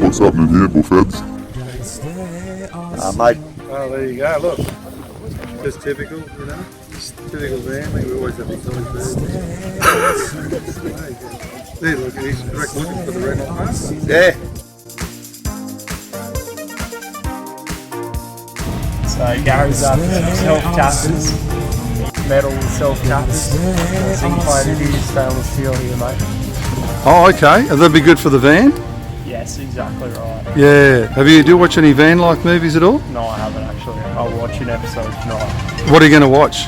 What's happening here, bullfeds? Mate. Oh, there you go, look. Just typical, you know? Just typical Vanlife. We always have exotic birds. There, look, he's direct looking for the red hot master. Yeah. So Gary's up self-casters, metal self-casters, zinc-plated here, stainless steel here, mate. Oh, okay. That'd be good for the van? Yes, exactly right. Yeah. Do you watch any van life movies at all? No, I haven't actually. I'll watch an episode tonight. What are you going to watch?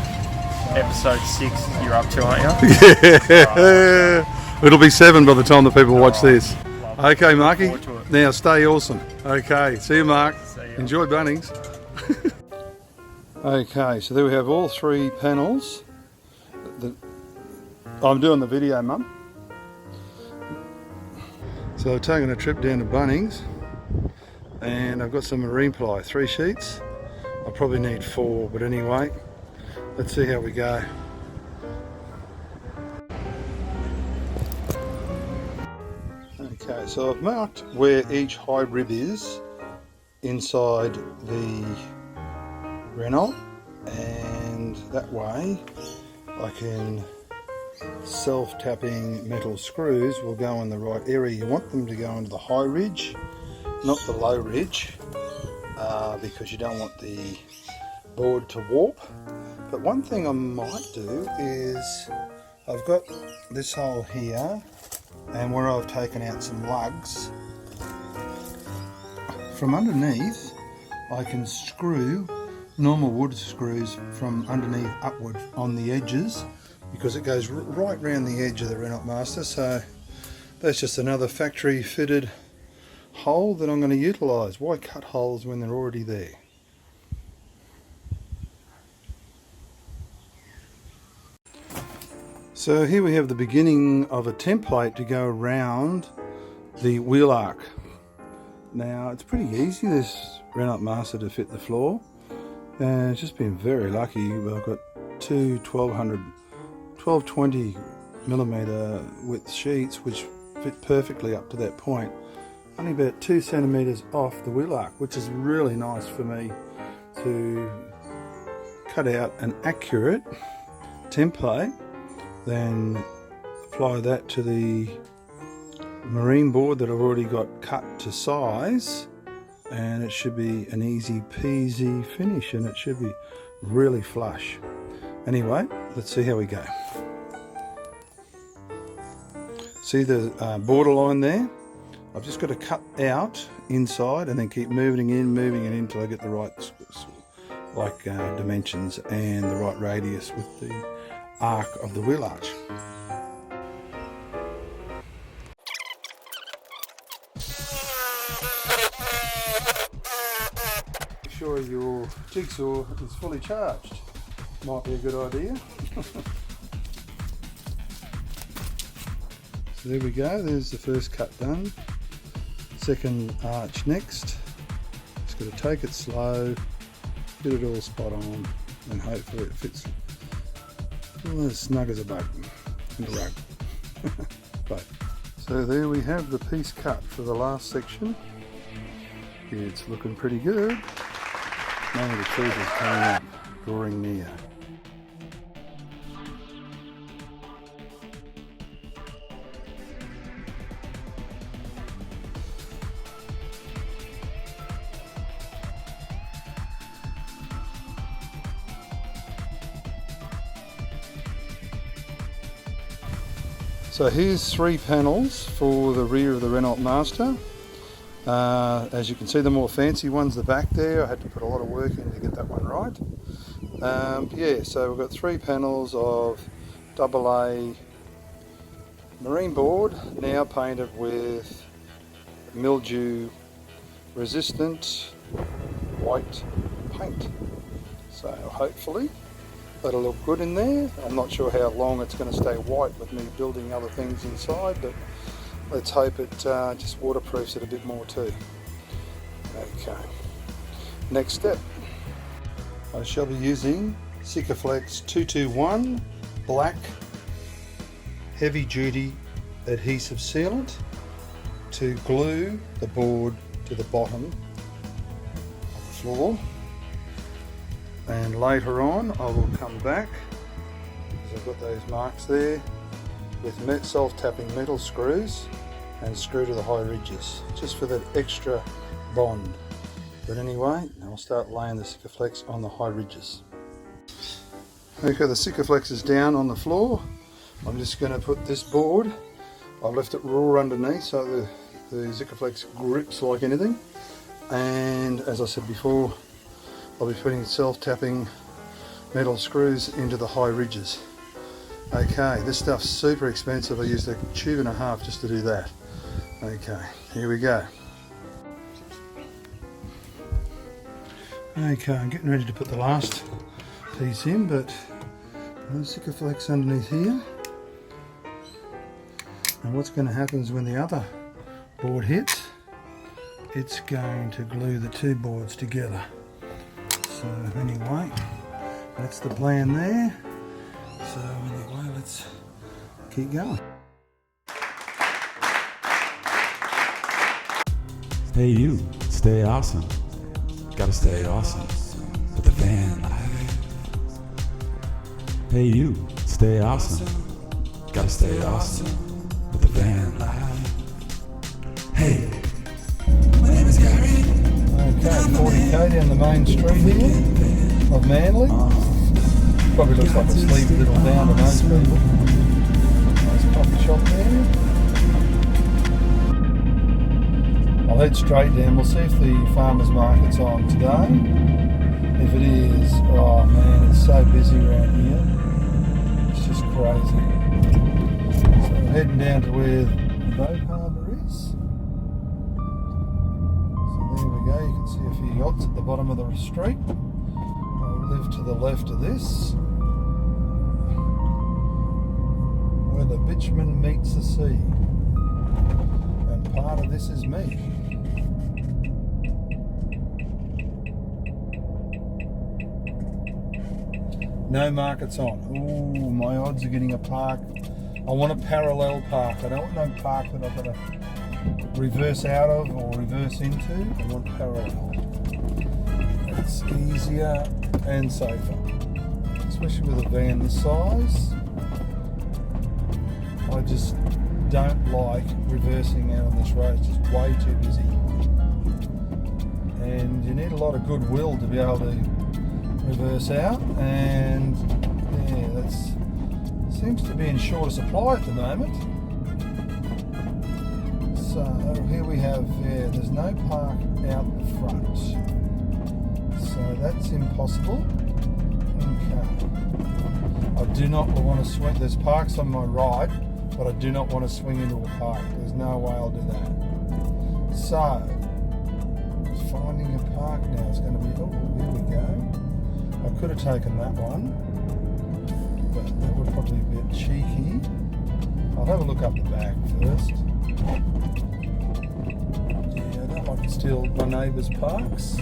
Episode 6, you're up to, aren't you? Yeah. It'll be 7 by the time the people watch this. Okay, Marky. Forward to it. Now stay awesome. Okay. See you, Mark. See ya. Enjoy Bunnings. Okay, so there we have all 3 panels. I'm doing the video, Mum. So I've taken a trip down to Bunnings and I've got some marine ply, 3 sheets. I'll probably need 4, but anyway, let's see how we go. Okay, so I've marked where each high rib is inside the Renault, and that way I can self-tapping metal screws will go in the right area. You want them to go into the high ridge, not the low ridge, because you don't want the board to warp. But one thing I might do is I've got this hole here, and where I've taken out some lugs from underneath, I can screw normal wood screws from underneath upward on the edges, because it goes right round the edge of the Renault Master. So that's just another factory fitted hole that I'm going to utilise. Why cut holes when they're already there? So here we have the beginning of a template to go around the wheel arc. Now it's pretty easy, this Renault Master, to fit the floor, and it's just been very lucky. I've got two 1220 millimeter width sheets which fit perfectly up to that point, only about 2 centimeters off the wheel arc, which is really nice for me to cut out an accurate template, then apply that to the marine board that I've already got cut to size, and it should be an easy peasy finish, and it should be really flush. Anyway, let's see how we go. See the borderline there? I've just got to cut out inside and then keep moving it in until I get the right dimensions and the right radius with the arc of the wheel arch. Make sure your jigsaw is fully charged. Might be a good idea. So there we go, there's the first cut done. Second arch next. Just got to take it slow, get it all spot on, and hopefully it fits as snug as a bug in the rug. Right. So there we have the piece cut for the last section. It's looking pretty good. Now the truth is coming up, drawing near. So here's 3 panels for the rear of the Renault Master. As you can see, the more fancy one's the back there. I had to put a lot of work in to get that one right. Yeah, so we've got 3 panels of AA marine board, now painted with mildew resistant white paint. So hopefully that'll look good in there. I'm not sure how long it's going to stay white with me building other things inside, but let's hope it just waterproofs it a bit more too. Okay, next step. I shall be using Sikaflex 221 black heavy duty adhesive sealant, to glue the board to the bottom of the floor, and later on I will come back, because I've got those marks there, with self-tapping metal screws and screw to the high ridges, just for that extra bond. But anyway, I'll start laying the Sikaflex on the high ridges. Okay, the Sikaflex is down on the floor. I'm just going to put this board, I've left it raw underneath so the Sikaflex grips like anything, and as I said before, I'll be putting self-tapping metal screws into the high ridges. Okay, this stuff's super expensive. I used a tube and a half just to do that. Okay, here we go. Okay, I'm getting ready to put the last piece in, but there's Sikaflex underneath here. And what's going to happen is when the other board hits, it's going to glue the two boards together. So anyway, that's the plan there. So anyway, let's keep going. Hey you, stay awesome. Gotta stay awesome with the van life. Hey you, stay awesome. Gotta stay awesome with the van life. Hey, my name is Gary. Okay, 40k down the main street here of Manly. Probably looks like a sleepy little town to most people. Nice coffee shop there. I'll head straight down. We'll see if the farmers market's on today. If it is, oh man, it's so busy around here. It's just crazy. So we're heading down to where the boat harbour is. So there we go. You can see a few yachts at the bottom of the street. I live to the left of this, where the bitumen meets the sea, and part of this is me. No markets on. Ooh, my odds are getting a park. I want a parallel park. I don't want no park that I've got to reverse out of or reverse into. I want parallel. It's easier and safer, especially with a van this size. I just don't like reversing out on this road. It's just way too busy, and you need a lot of goodwill to be able to reverse out, and yeah, that's seems to be in shorter supply at the moment. So here we have, yeah, there's no park out the front, so that's impossible. Okay, I do not want to swing. There's parks on my right, but I do not want to swing into a park. There's no way I'll do that. So finding a park now is going to be, oh, here we go. I could have taken that one, but that would probably be a bit cheeky. I'll have a look up the back first. Yeah, I don't like to steal my neighbours' parks.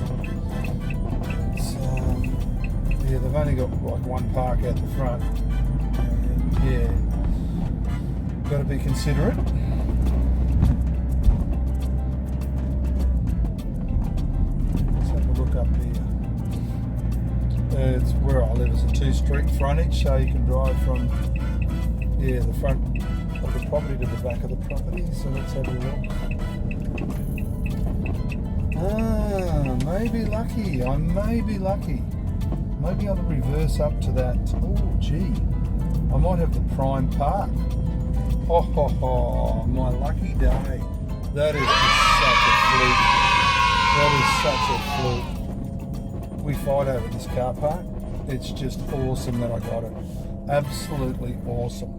Yeah, they've only got like one park out the front. And yeah, got to be considerate. Let's have a look up here. It's where I live. It's a 2-street frontage, so you can drive from the front of the property to the back of the property. So let's have a look. Maybe lucky. I may be lucky. Maybe I'll reverse up to that. Oh gee, I might have the prime park. Oh, my lucky day. That is just such a fluke. That is such a fluke. We fight over this car park. It's just awesome that I got it. Absolutely awesome.